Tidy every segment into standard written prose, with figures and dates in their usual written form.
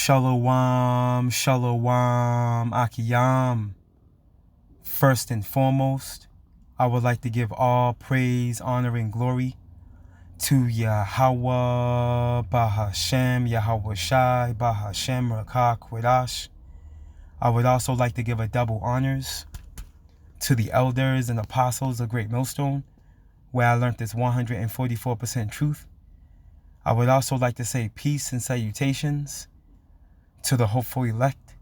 Shalom, shalom, akiyam. First and foremost, I would like to give all praise, honor, and glory to Yahweh, Bahashem, Yahweh Shai, Bahashem, Rakah, Kwadash. I would also like to give a double honors to the elders and apostles of Great Millstone, where I learned this 144% truth. I would also like to say peace and salutations to the hopeful elect,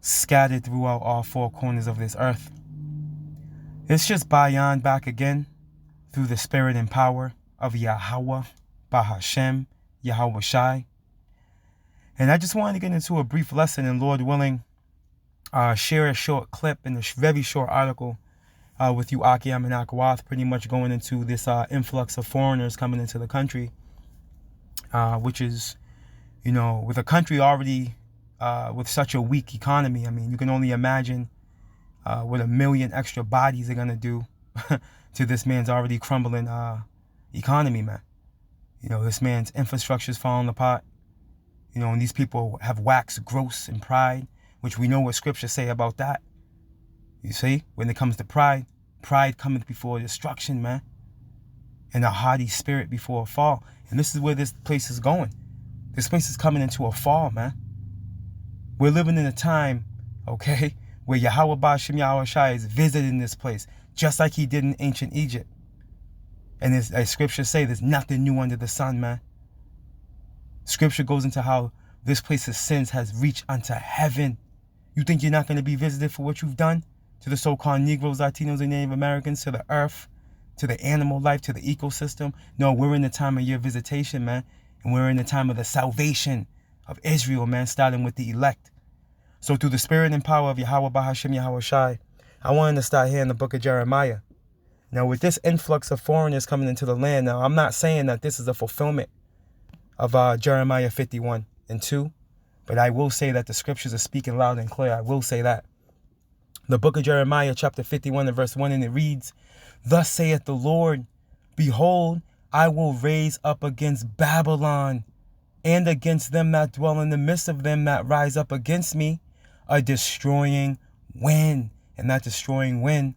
scattered throughout all four corners of this earth. It's just Bayan back again, through the spirit and power of Yahweh, Bahashem, Yahweh Shai. And I just wanted to get into a brief lesson, and Lord willing, share a short clip and a very short article with you, Akiyam and Akawath, pretty much going into this influx of foreigners coming into the country, which is, you know, with a country already with such a weak economy. I mean, you can only imagine what 1 million extra bodies are going to do to this man's already crumbling economy, man. You know, this man's infrastructure is falling apart. You know, and these people have waxed gross in pride, which we know what scriptures say about that. You see, when it comes to pride, pride cometh before destruction, man. And a haughty spirit before a fall. And this is where this place is going. This place is coming into a fall, man. We're living in a time, okay, where Yahweh Ba'ashem Yahweh Shai is visiting this place, just like he did in ancient Egypt. And as scriptures say, there's nothing new under the sun, man. Scripture goes into how this place's sins has reached unto heaven. You think you're not going to be visited for what you've done to the so-called Negroes, Latinos, and Native Americans, to the earth, to the animal life, to the ecosystem? No, we're in the time of your visitation, man. And we're in the time of the salvation of Israel, man, starting with the elect. So through the spirit and power of Yahweh Bahashem Yahweh Shai, I wanted to start here in the book of Jeremiah. Now, with this influx of foreigners coming into the land, now, I'm not saying that this is a fulfillment of Jeremiah 51:2, but I will say that the scriptures are speaking loud and clear. I will say that. The book of Jeremiah, chapter 51 and verse 1, and it reads, "Thus saith the Lord, behold, I will raise up against Babylon and against them that dwell in the midst of them that rise up against me a destroying wind." And that destroying wind,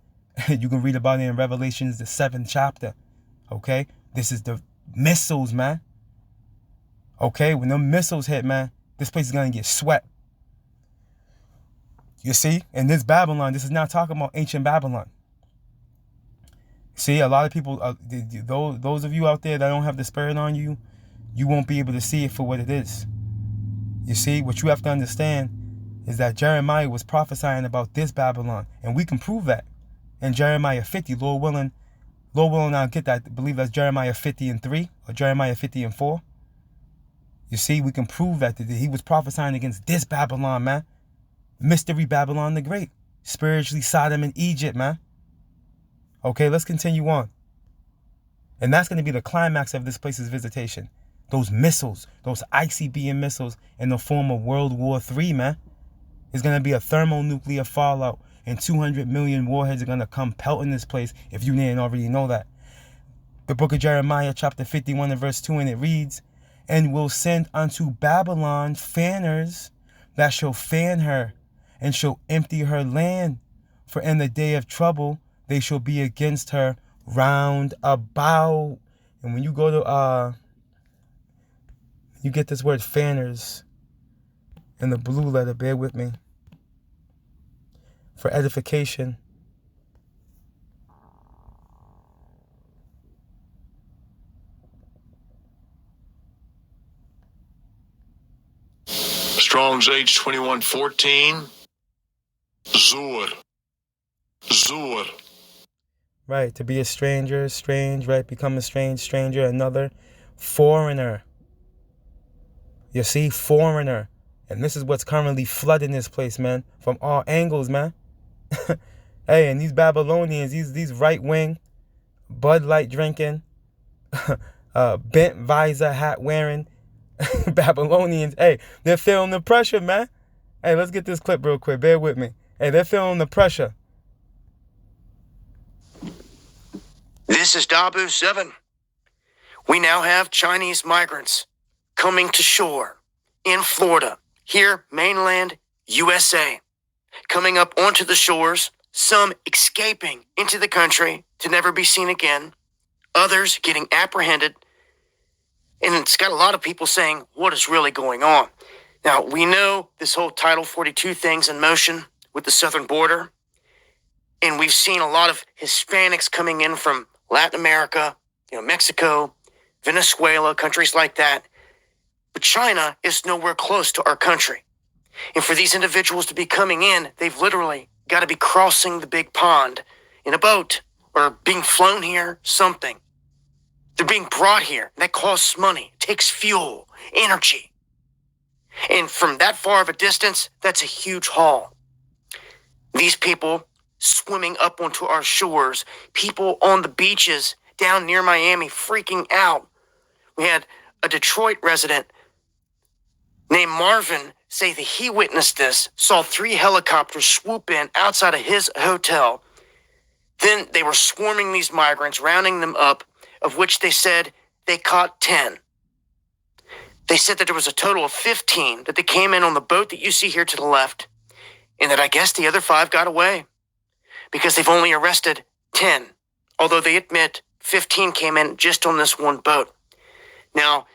you can read about it in Revelations, the 7th chapter. Okay? This is the missiles, man. Okay? When the missiles hit, man, this place is going to get swept. You see? And this Babylon, this is not talking about ancient Babylon. See, a lot of people, those of you out there that don't have the spirit on you, you won't be able to see it for what it is. You see, what you have to understand is that Jeremiah was prophesying about this Babylon. And we can prove that in Jeremiah 50, Lord willing, I'll get that. I believe that's Jeremiah 50:3 or Jeremiah 50:4. You see, we can prove that he was prophesying against this Babylon, man. Mystery Babylon the Great. Spiritually Sodom and Egypt, man. Okay, let's continue on. And that's going to be the climax of this place's visitation. Those missiles, those ICBM missiles in the form of World War III, man. It's going to be a thermonuclear fallout, and 200 million warheads are going to come pelting this place, if you didn't already know that. The book of Jeremiah, chapter 51 and verse 2, and it reads, "And will send unto Babylon fanners that shall fan her, and shall empty her land. For in the day of trouble they shall be against her round about." And when you go to, you get this word fanners in the blue letter, bear with me, for edification. Strong's H2114. Zur. Right, to be a stranger, strange, right? Become a stranger, another foreigner. You see, foreigner. And this is what's currently flooding this place, man, from all angles, man. Hey, and these Babylonians, these right-wing, Bud Light drinking, bent visor hat wearing Babylonians, hey, they're feeling the pressure, man. Hey, let's get this clip real quick. Bear with me. Hey, they're feeling the pressure. This is Dabu 7. We now have Chinese migrants coming to shore in Florida, here, mainland USA, coming up onto the shores, some escaping into the country to never be seen again, others getting apprehended, and it's got a lot of people saying, what is really going on? Now, we know this whole Title 42 thing's in motion with the southern border, and we've seen a lot of Hispanics coming in from Latin America, Mexico, Venezuela, countries like that. But China is nowhere close to our country. And for these individuals to be coming in, they've literally got to be crossing the big pond in a boat or being flown here, something. They're being brought here. That costs money, takes fuel, energy. And from that far of a distance, that's a huge haul. These people swimming up onto our shores, people on the beaches down near Miami freaking out. We had a Detroit resident named Marvin say that he witnessed this, saw 3 helicopters swoop in outside of his hotel. Then they were swarming these migrants, rounding them up, of which they said they caught 10. They said that there was a total of 15, that they came in on the boat that you see here to the left, and that I guess the other 5 got away because they've only arrested 10, although they admit 15 came in just on this one boat. Now,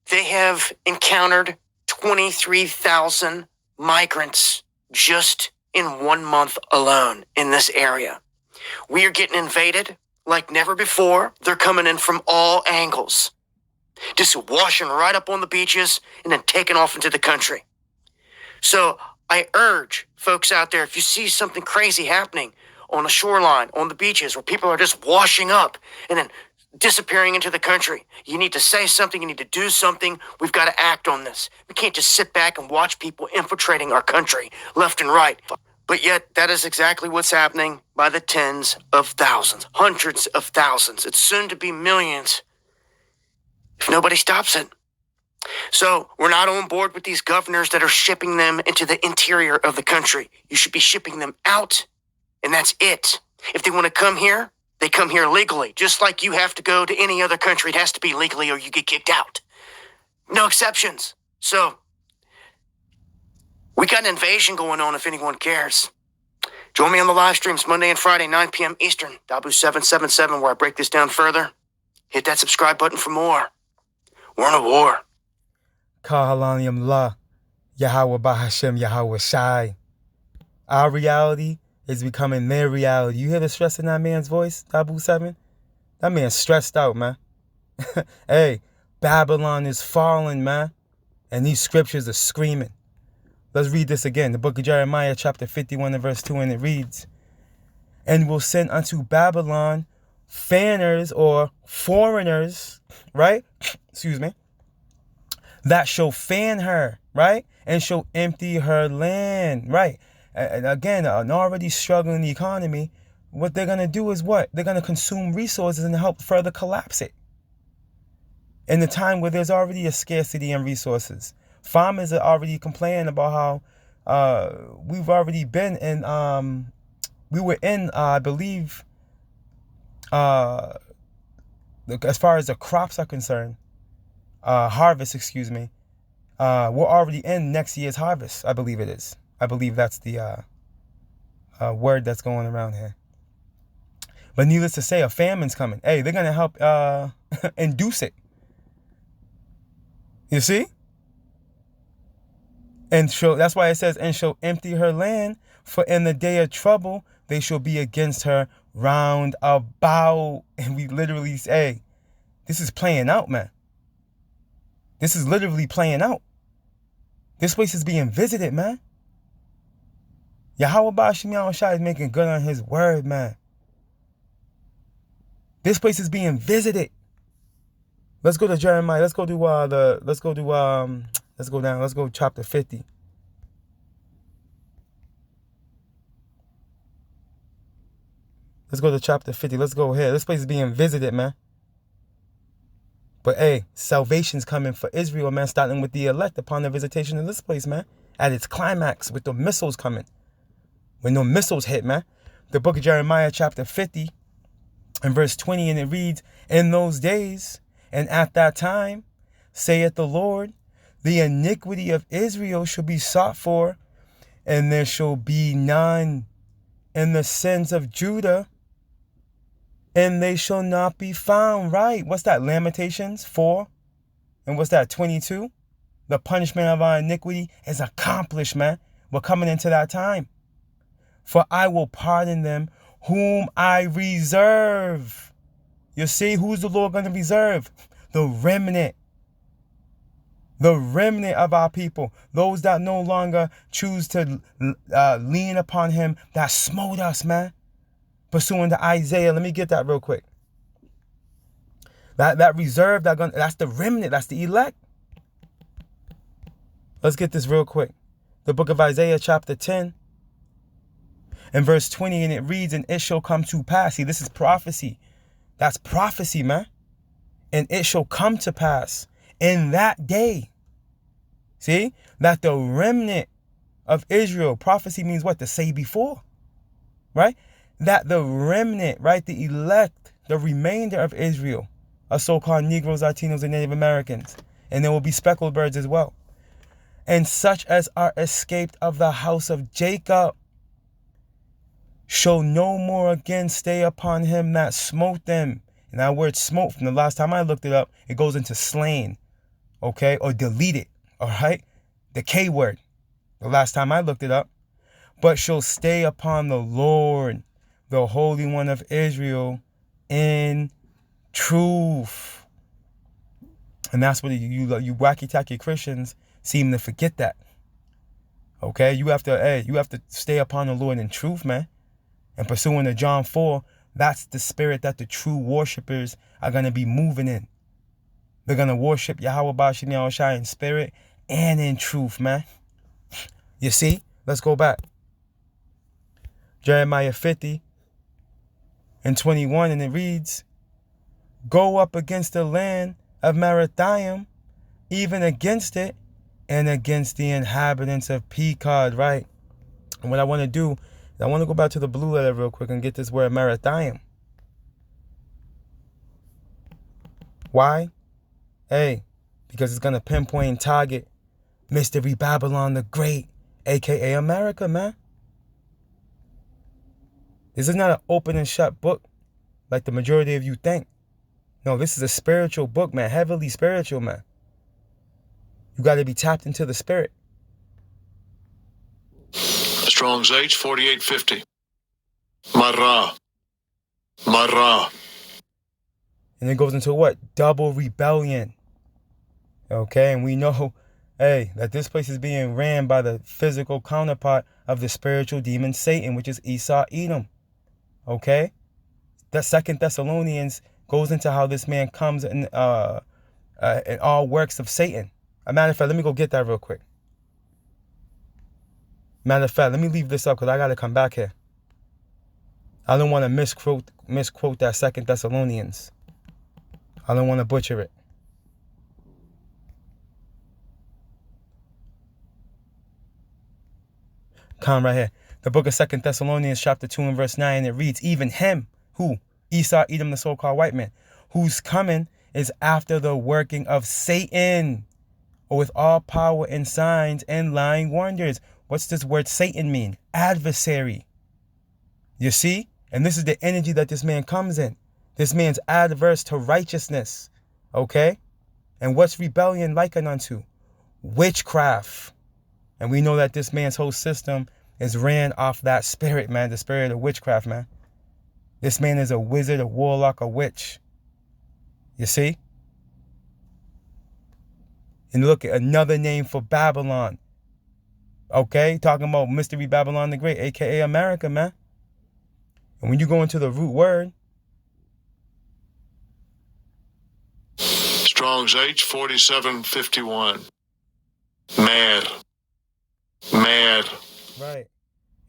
they have encountered 23,000 migrants just in 1 month alone in this area. We are getting invaded like never before. They're coming in from all angles, just washing right up on the beaches and then taking off into the country. So I urge folks out there, if you see something crazy happening on the shoreline, on the beaches, where people are just washing up and then disappearing into the country, you need to say something, you need to do something. We've got to act on this. We can't just sit back and watch people infiltrating our country left and right. But yet, that is exactly what's happening by the tens of thousands, hundreds of thousands. It's soon to be millions if nobody stops it. So we're not on board with these governors that are shipping them into the interior of the country. You should be shipping them out, and that's it. If they want to come here, they come here legally. Just like you have to go to any other country, it has to be legally or you get kicked out. No exceptions. So we got an invasion going on if anyone cares. Join me on the live streams Monday and Friday, 9 p.m. Eastern, Dabu777, where I break this down further. Hit that subscribe button for more. We're in a war. Kahalanium La, Yahweh Bahashem, Yahweh Shai. Our reality is becoming their reality. You hear the stress in that man's voice, Dabu 7? That man's stressed out, man. Hey, Babylon is falling, man. And these scriptures are screaming. Let's read this again. The book of Jeremiah, chapter 51 and verse 2, and it reads, "And will send unto Babylon fanners or foreigners," right? Excuse me. "That shall fan her," right? "And shall empty her land," right? And again, an already struggling economy, what they're going to do is what? They're going to consume resources and help further collapse it. In the time where there's already a scarcity in resources. Farmers are already complaining about how we've already been in, we were in, I believe, as far as the crops are concerned, harvest, excuse me, we're already in next year's harvest, I believe it is. I believe that's the word that's going around here. But needless to say, a famine's coming. Hey, they're going to help induce it. You see? And that's why it says, "And shall empty her land, for in the day of trouble they shall be against her round about." And we literally say, this is playing out, man. This is literally playing out. This place is being visited, man. Yahweh Ba'ashim Yahweh Shai is making good on his word, man. This place is being visited. Let's go to Jeremiah. Let's go chapter 50. Let's go to chapter 50. Let's go here. This place is being visited, man. But hey, salvation's coming for Israel, man, starting with the elect upon the visitation of this place, man. At its climax with the missiles coming. When the missiles hit, man. The book of Jeremiah, chapter 50, and verse 20, and it reads, "In those days, and at that time, saith the Lord, The iniquity of Israel shall be sought for, and there shall be none in the sins of Judah, and they shall not be found. Right? What's that? Lamentations 4. And what's that? 22. The punishment of our iniquity is accomplished, man. We're coming into that time. For I will pardon them whom I reserve. You see, who's the Lord going to reserve? The remnant. The remnant of our people. Those that no longer choose to lean upon him that smote us, man. Pursuing to Isaiah. Let me get that real quick. That reserve, that's the remnant. That's the elect. Let's get this real quick. The book of Isaiah chapter 10 and verse 20. And it reads, and it shall come to pass. See, this is prophecy. That's prophecy, man. And it shall come to pass in that day. See, that the remnant of Israel, prophecy means what? To say before, right? That the remnant, right? The elect, the remainder of Israel are so-called Negroes, Latinos, and Native Americans. And there will be speckled birds as well. And such as are escaped of the house of Jacob shall no more again stay upon him that smote them. And that word smote, from the last time I looked it up, it goes into slain, okay, or deleted, all right? The K word, the last time I looked it up. But shall stay upon the Lord, the Holy One of Israel, in truth. And that's what you wacky-tacky Christians seem to forget that. Okay, you have to stay upon the Lord in truth, man. And pursuing the John 4, that's the spirit that the true worshipers are going to be moving in. They're going to worship Yahweh Ba'ashem Yahushua in spirit and in truth, man. You see? Let's go back. Jeremiah 50 and 21, and it reads, go up against the land of Merathaim, even against it, and against the inhabitants of Pekod, right? And what I want to do is I want to go back to the blue letter real quick and get this word Merathaim. Why? Hey, because it's going to pinpoint and target Mystery Babylon the Great, a.k.a. America, man. This is not an open and shut book like the majority of you think. No, this is a spiritual book, man. Heavily spiritual, man. You got to be tapped into the spirit. Strong's H 4850. Mara. And it goes into what? Double rebellion. Okay, and we know, hey, that this place is being ran by the physical counterpart of the spiritual demon Satan, which is Esau Edom. Okay? That 2 Thessalonians goes into how this man comes in all works of Satan. A matter of fact, let me go get that real quick. Matter of fact, let me leave this up because I got to come back here. I don't want to misquote that 2 Thessalonians. I don't want to butcher it. Come right here. The book of 2 Thessalonians chapter 2 and verse 9, it reads, even him, who? Esau, Edom, the so-called white man, whose coming is after the working of Satan, or with all power and signs and lying wonders. What's this word Satan mean? Adversary. You see? And this is the energy that this man comes in. This man's adverse to righteousness. Okay? And what's rebellion likened unto? Witchcraft. And we know that this man's whole system is ran off that spirit, man. The spirit of witchcraft, man. This man is a wizard, a warlock, a witch. You see? And look at another name for Babylon. Okay? Talking about Mystery Babylon the Great, a.k.a. America, man. And when you go into the root word, Strong's H 4751. Mad. Right.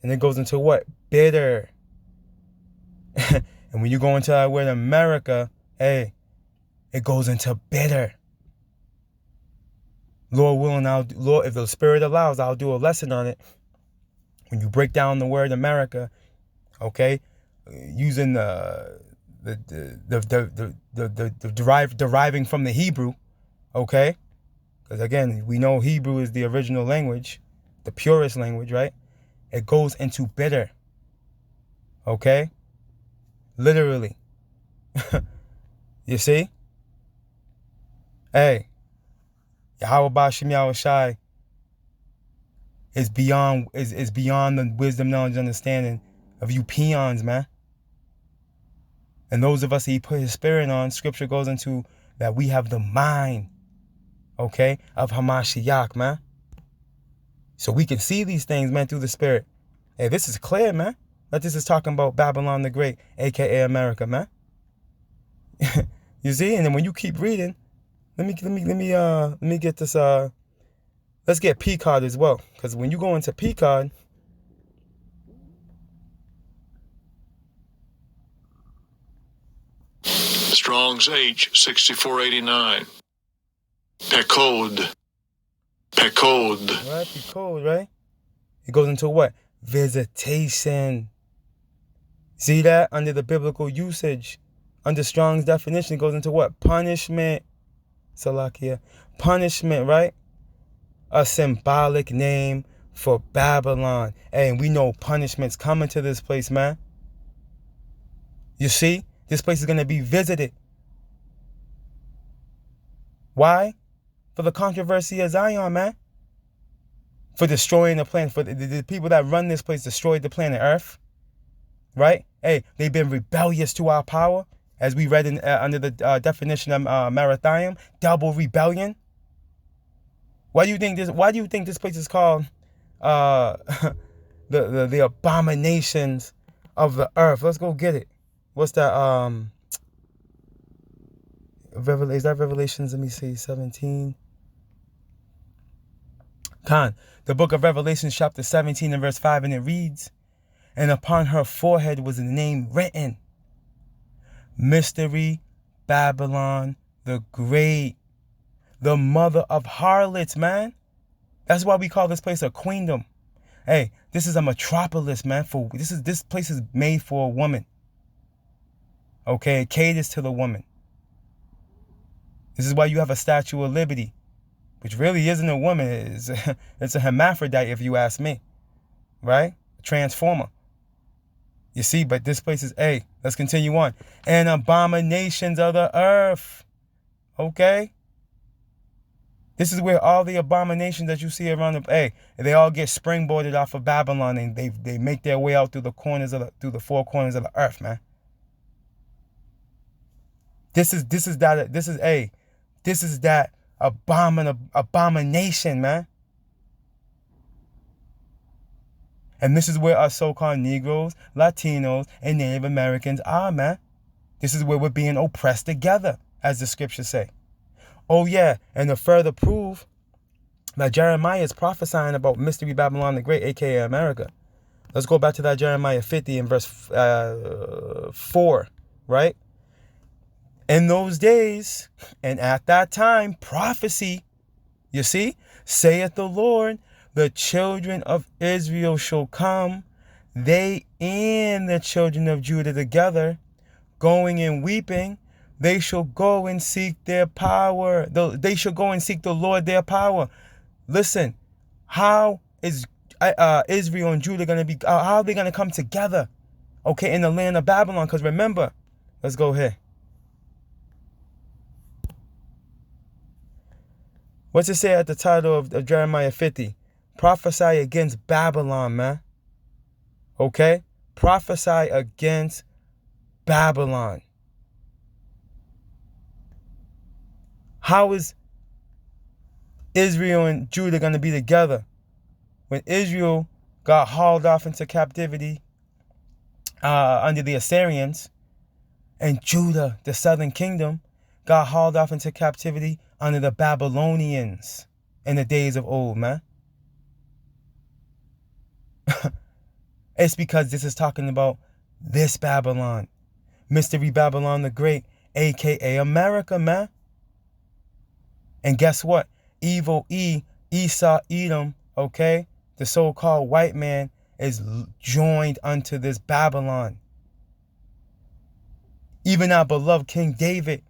And it goes into what? Bitter. And when you go into that word America, hey, it goes into bitter. Lord willing, Lord, if the Spirit allows, I'll do a lesson on it. When you break down the word America, okay, using deriving from the Hebrew, okay, Because again, we know Hebrew is the original language, the purest language, right? It goes into bitter. Okay? Literally. You see? Hey, Yahweh Bashim Yahweh Shai is beyond the wisdom, knowledge, understanding of you peons, man. And those of us that he put his spirit on, scripture goes into that we have the mind, okay, of Hamashiach, man. So we can see these things, man, through the spirit. Hey, this is clear, man. That this is talking about Babylon the Great, aka America, man. You see? And then when you keep reading, let me get this let's get Picard as well. Because when you go into Picard, Strong's H 6489. Pekod. right? Picard, right? It goes into what? Visitation. See that? Under the biblical usage. Under Strong's definition, it goes into what? Punishment. Salakia. Punishment, right? A symbolic name for Babylon. Hey, and we know punishment's coming to this place, man. You see? This place is going to be visited. Why? For the controversy of Zion, man. For destroying the planet. For the people that run this place destroyed the planet Earth. Right? Hey, they've been rebellious to our power. As we read in, under the definition of Merathaim. Double rebellion. Why do you think this place is called the abominations of the earth? Let's go get it. What's that? Is that Revelations? Let me see, 17. The book of Revelations, chapter 17 and verse 5, and it reads, "And upon her forehead was a name written, Mystery Babylon the Great, the mother of harlots," man. That's why we call this place a queendom. Hey, this is a metropolis, man. This place is made for a woman. Okay, it caters to the woman. This is why you have a Statue of Liberty, which really isn't a woman. It's a hermaphrodite, if you ask me. Right? Transformer. You see, but this place is, hey, let's continue on. And abominations of the earth. Okay? This is where all the abominations that you see around the, hey, they all get springboarded off of Babylon, and they make their way out through the four corners of the earth, man. This is that abomination, man. And this is where our so-called Negroes, Latinos, and Native Americans are, man. This is where we're being oppressed together, as the scriptures say. Oh, yeah, and to further prove that Jeremiah is prophesying about Mystery Babylon the Great, a.k.a. America. Let's go back to that Jeremiah 50 and verse 4, right? In those days, and at that time, prophecy, you see, saith the Lord, the children of Israel shall come, they and the children of Judah together, going and weeping. They shall go and seek their power. They shall go and seek the Lord their power. Listen, how is Israel and Judah going to be, how are they going to come together, okay, in the land of Babylon? Because remember, let's go here. What's it say at the title of Jeremiah 50? Prophesy against Babylon, man. Okay? Prophesy against Babylon. How is Israel and Judah going to be together when Israel got hauled off into captivity under the Assyrians, and Judah, the southern kingdom, got hauled off into captivity under the Babylonians in the days of old, man? It's because this is talking about this Babylon, Mystery Babylon the Great, a.k.a. America, man. And guess what? Evil Esau, Edom, okay, the so-called white man, is joined unto this Babylon. Even our beloved King David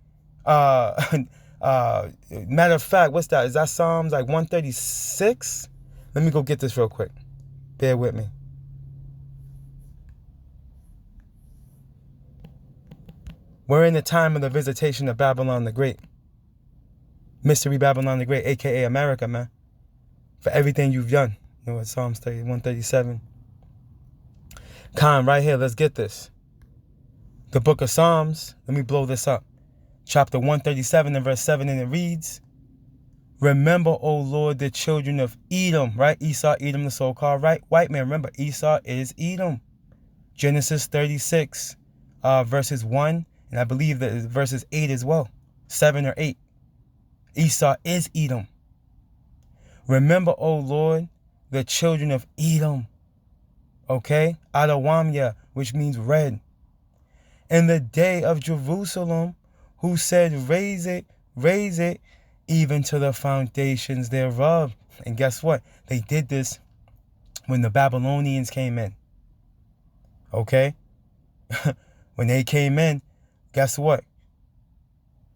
Matter of fact, what's that? Is that Psalms like 136? Let me go get this real quick. Bear with me. We're in the time of the visitation of Babylon the Great. Mystery Babylon the Great, a.k.a. America, man. For everything you've done. You know, it's Psalms 137. Khan, right here, let's get this. The book of Psalms, let me blow this up. Chapter 137 and verse 7, and it reads, remember, O Lord, the children of Edom, right? Esau, Edom, the so-called right white man. Remember, Esau is Edom. Genesis 36, verses 1, and I believe that is verses 8 as well. 7 or 8. Esau is Edom. Remember, O Lord, the children of Edom. Okay? Adawamya, which means red. In the day of Jerusalem, who said, raise it, even to the foundations thereof. And guess what? They did this when the Babylonians came in. Okay? When they came in, guess what?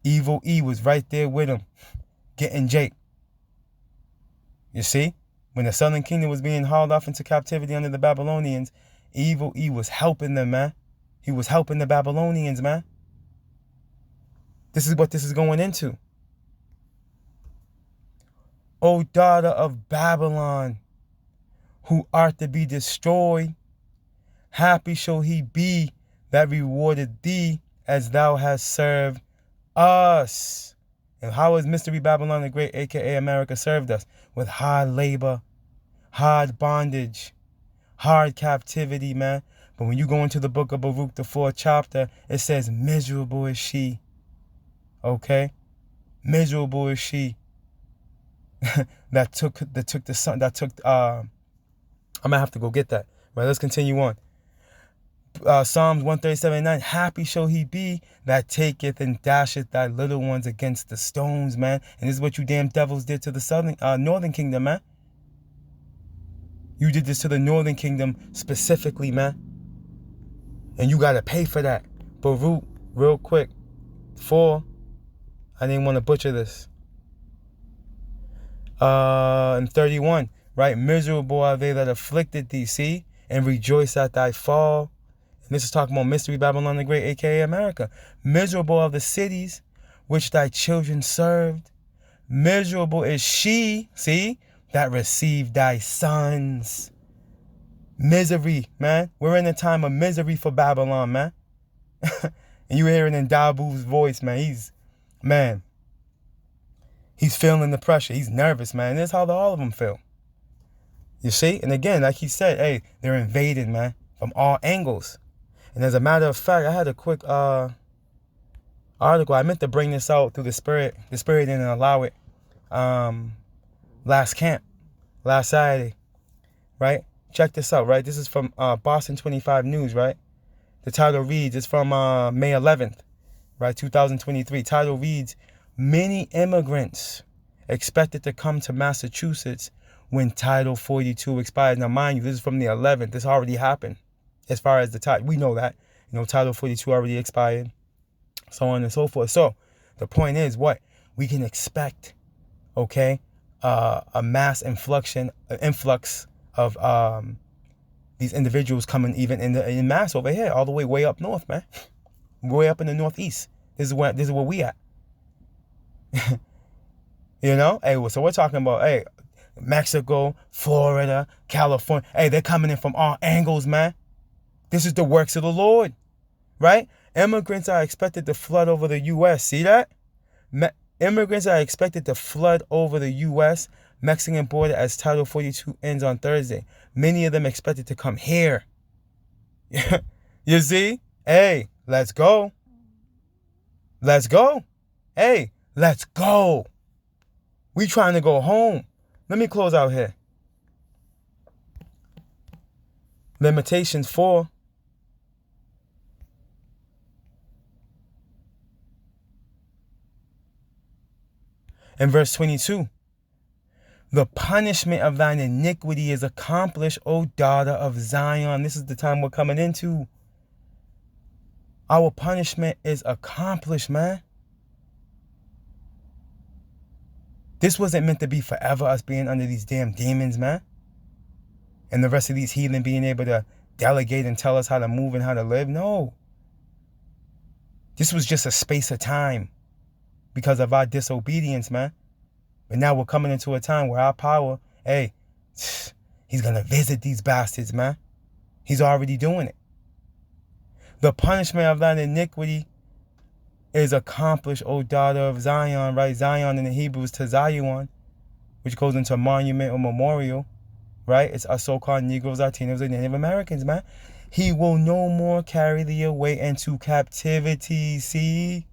Evil E was right there with them, getting Jake. You see? When the southern kingdom was being hauled off into captivity under the Babylonians, Evil E was helping them, man. He was helping the Babylonians, man. This is what this is going into. O daughter of Babylon, who art to be destroyed, happy shall he be that rewarded thee as thou hast served us. And how has Mystery Babylon the Great, a.k.a. America, served us? With hard labor, hard bondage, hard captivity, man. But when you go into the book of Baruch, the 4th chapter, it says, miserable is she. Okay? Miserable is she. that took the son, I'm gonna have to go get that. Right, let's continue on. Psalms 137:9, happy shall he be that taketh and dasheth thy little ones against the stones, man. And this is what you damn devils did to the northern kingdom, man. You did this to the northern kingdom specifically, man. And you gotta pay for that. Baruch, real quick, 4, I didn't want to butcher this. And 31, right? Miserable are they that afflicted thee, see? And rejoice at thy fall. And this is talking about Mystery Babylon the Great, a.k.a. America. Miserable are the cities which thy children served. Miserable is she, see, that received thy sons. Misery, man. We're in a time of misery for Babylon, man. And you hearing in Dabu's voice, man. He's feeling the pressure. He's nervous, man. This is how all of them feel. You see? And again, like he said, hey, they're invaded, man, from all angles. And as a matter of fact, I had a quick article. I meant to bring this out through the Spirit. The Spirit didn't allow it. Last Saturday, right? Check this out, right? This is from Boston 25 News, right? The title reads, it's from May 11th, right, 2023. Title reads, many immigrants expected to come to Massachusetts when Title 42 expires. Now, mind you, this is from the 11th. This already happened. As far as the title, we know that. You know, Title 42 already expired, so on and so forth. So, the point is what? We can expect, okay, a mass influx of these individuals coming even in mass over here, all the way up north, man. Way up in the northeast. This is where we at. You know? Hey, so we're talking about, hey, Mexico, Florida, California. Hey, they're coming in from all angles, man. This is the works of the Lord, right? Immigrants are expected to flood over the U.S. See that? Immigrants are expected to flood over the U.S. Mexican border as Title 42 ends on Thursday. Many of them expected to come here. You see? Hey, let's go. Let's go. Hey, let's go. We trying to go home. Let me close out here. Limitations 4. In verse 22, the punishment of thine iniquity is accomplished, O daughter of Zion. This is the time we're coming into. Our punishment is accomplished, man. This wasn't meant to be forever, us being under these damn demons, man. And the rest of these heathen being able to delegate and tell us how to move and how to live. No. This was just a space of time because of our disobedience, man. But now we're coming into a time where our power, hey, he's going to visit these bastards, man. He's already doing it. The punishment of thine iniquity is accomplished, O daughter of Zion, right? Zion in the Hebrew is Tazayuan, which goes into monument or memorial, right? It's us so-called Negroes, Latinos, and Native Americans, man. He will no more carry thee away into captivity, see?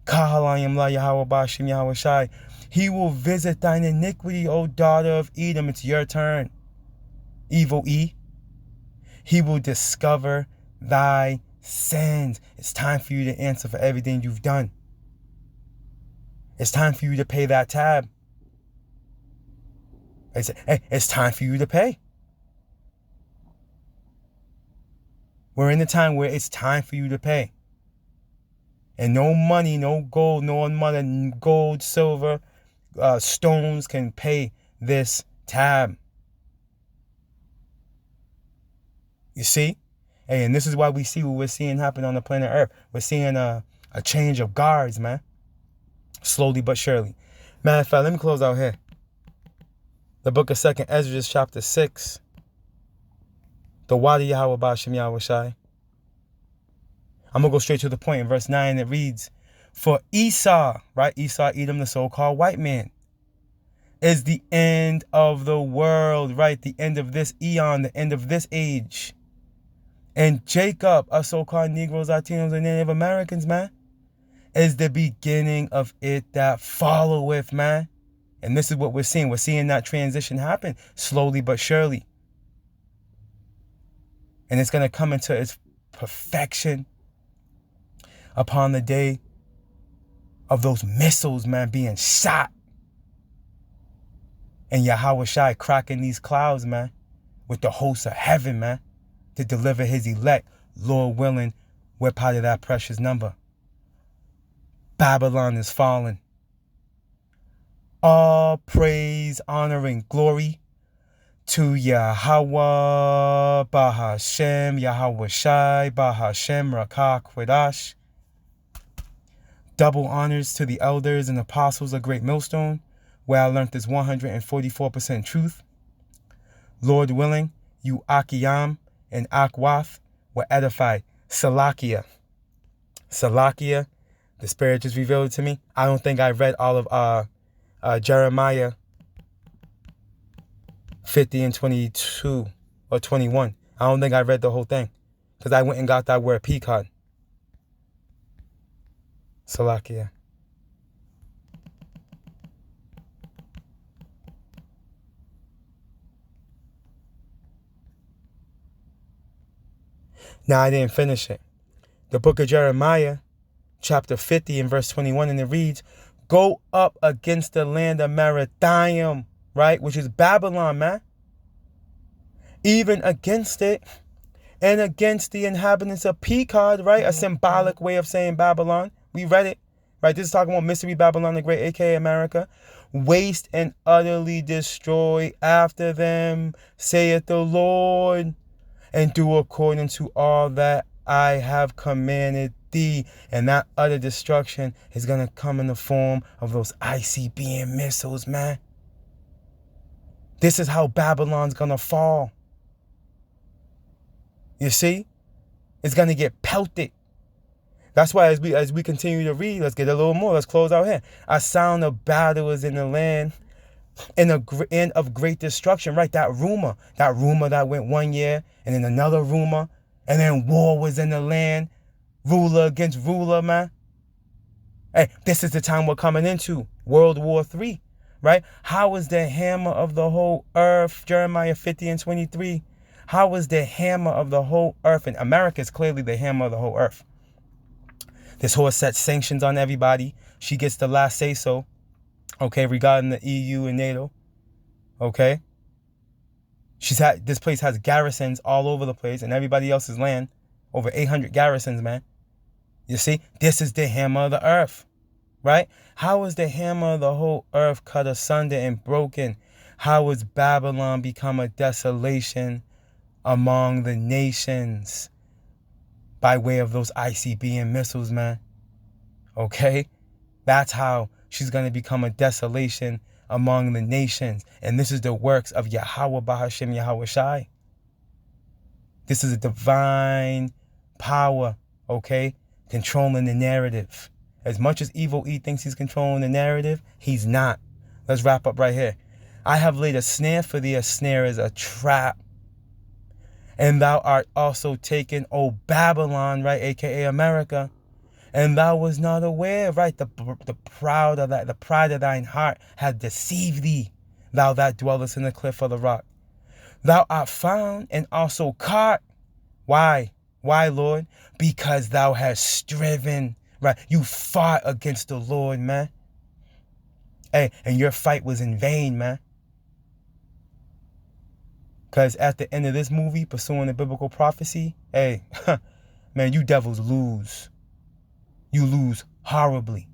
Kahalayim la Yahweh Bashim Yahweh Shai. He will visit thine iniquity, O daughter of Edom. It's your turn. Evil E. He will discover thy sins. It's time for you to answer for everything you've done. It's time for you to pay that tab. It's time for you to pay. We're in a time where it's time for you to pay. And no money, no gold, no money, gold, silver, stones can pay this tab. You see? Hey, and this is why we see what we're seeing happen on the planet Earth. We're seeing a change of guards, man. Slowly but surely. Matter of fact, let me close out here. The book of 2nd Ezra, chapter 6. The Wadi Yahweh Bashim Yahweh Shai. I'm going to go straight to the point. In verse 9, it reads, for Esau, right? Esau, Edom, the so-called white man, is the end of the world, right? The end of this eon, the end of this age. And Jacob, us so-called Negroes, Latinos, and Native Americans, man, is the beginning of it that followeth, man. And this is what we're seeing. We're seeing that transition happen slowly but surely. And it's going to come into its perfection upon the day of those missiles, man, being shot. And Yahweh Shai cracking these clouds, man, with the hosts of heaven, man, to deliver his elect. Lord willing, we're part of that precious number. Babylon is fallen. All praise, honor, and glory to Yahweh, Bahashem, Yahweh Shai, Bahashem, Rakah, Quadash. Double honors to the elders and apostles of Great Millstone, where I learned this 144% truth. Lord willing, you Akiyam and Akwath were edified. Salakia. Salakia, the Spirit just revealed it to me. I don't think I read all of Jeremiah 50 and 22 or 21. I don't think I read the whole thing because I went and got that word pecan. Salakia. Now I didn't finish it. The book of Jeremiah, chapter 50 and verse 21, and it reads, go up against the land of Merathaim, right? Which is Babylon, man. Even against it and against the inhabitants of Pekod, right? A symbolic way of saying Babylon. We read it, right? This is talking about Mystery Babylon the Great, aka America. Waste and utterly destroy after them, saith the Lord, and do according to all that I have commanded thee. And that utter destruction is going to come in the form of those ICBM missiles, man. This is how Babylon's going to fall. You see? It's going to get pelted. That's why as we continue to read, let's get a little more. Let's close out here. A sound of battle is in the land and of great destruction, right? That rumor that went 1 year and then another rumor and then war was in the land, ruler against ruler, man. Hey, this is the time we're coming into, World War III, right? How is the hammer of the whole earth, Jeremiah 50 and 23, how is the hammer of the whole earth, and America is clearly the hammer of the whole earth. This horse sets sanctions on everybody. She gets the last say-so, okay, regarding the EU and NATO, okay? This place has garrisons all over the place and everybody else's land. Over 800 garrisons, man. You see, this is the hammer of the earth. right? How was the hammer of the whole earth cut asunder and broken? How was Babylon become a desolation among the nations by way of those ICBM missiles, man? Okay? That's how she's going to become a desolation among the nations. And this is the works of Yahweh Bahashem Yahweh Shai. This is a divine power, okay? Controlling the narrative. As much as Evil E thinks he's controlling the narrative, he's not. Let's wrap up right here. I have laid a snare for thee, a snare is a trap. And thou art also taken, O Babylon, right, aka America. And thou was not aware, right? The pride of thine heart hath deceived thee, thou that dwellest in the cliff of the rock. Thou art found and also caught. Why? Why, Lord? Because thou hast striven, right? You fought against the Lord, man. Hey, and your fight was in vain, man. Because at the end of this movie, pursuing the biblical prophecy, hey, man, you devils lose. You lose horribly.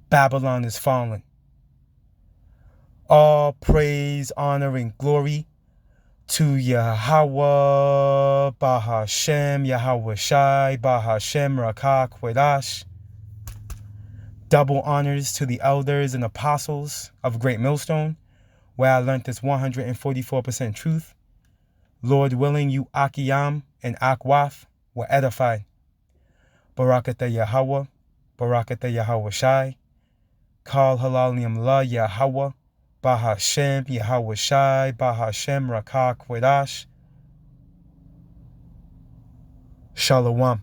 Babylon is fallen. All praise, honor, and glory to Yahweh, Bahashem, Yahweh Shai, Bahashem, Rakah, Kwedash. Double honors to the elders and apostles of Great Millstone, where I learned this 144% truth. Lord willing, you Akiyam and Akwaf were edified. Barakatah Yahweh, Barakatah Yahweh Shai, Kal Halalium La Yahweh, Bahashem, Yahweh Shai, Bahashem, Rakah, Kwedash. Shalom.